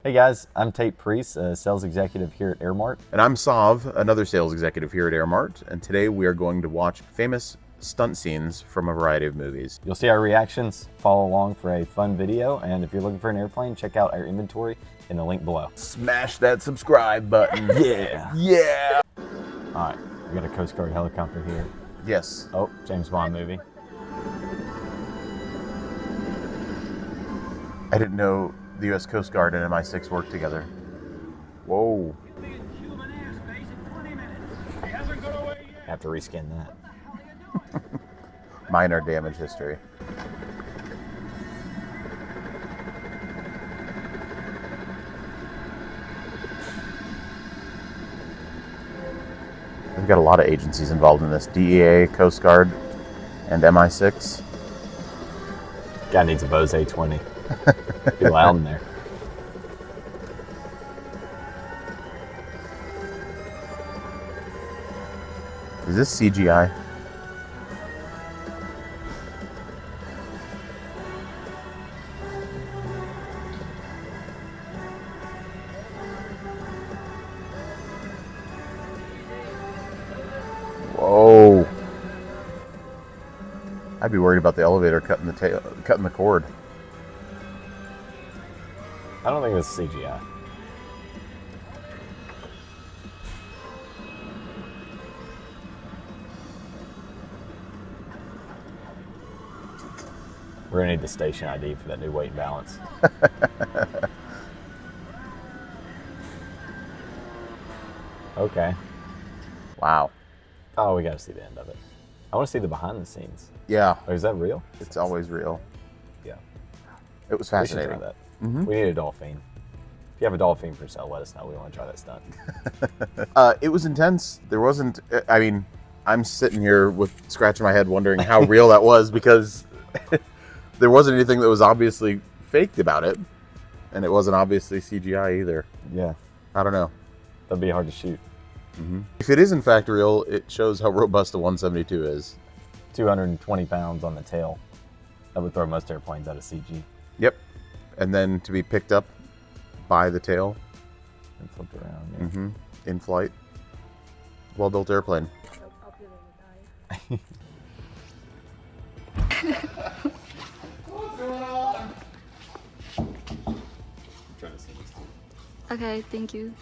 Hey guys, I'm Tate Priest, a sales executive here at AirMart. And I'm Sav, another sales executive here at AirMart, and today we are going to watch famous stunt scenes from a variety of movies. You'll see our reactions, follow along for a fun video, and if you're looking for an airplane, check out our inventory in the link below. Smash that subscribe button. Yeah! Yeah! Alright, we got a Coast Guard helicopter here. Yes. Oh, James Bond movie. I didn't know the U.S. Coast Guard and MI6 work together. Whoa. Have to reskin that. Minor damage history. We've got a lot of agencies involved in this. DEA, Coast Guard, and MI6. Guy needs a Bose A20. Be loud in there. Is this CGI? Whoa. I'd be worried about the elevator cutting the cord. I don't think it's CGI. We're gonna need the station ID for that new weight and balance. Okay. Wow. Oh, we gotta see the end of it. I wanna see the behind the scenes. Yeah. Oh, is that real? It's always real. Yeah. It was We should try fascinating. that. Mm-hmm. We need a dolphin. If you have a dolphin for sale, let us know. We want to try that stunt. It was intense. There wasn't, I mean, I'm sitting here with scratching my head wondering how real that was because there wasn't anything that was obviously faked about it. And it wasn't obviously CGI either. Yeah. I don't know. That'd be hard to shoot. Mm-hmm. If it is in fact real, it shows how robust a 172 is. 220 pounds on the tail. That would throw most airplanes out of CG. Yep. And then to be picked up by the tail. And flipped around. Yeah. Mm-hmm. In flight. Well-built airplane. Okay, thank you.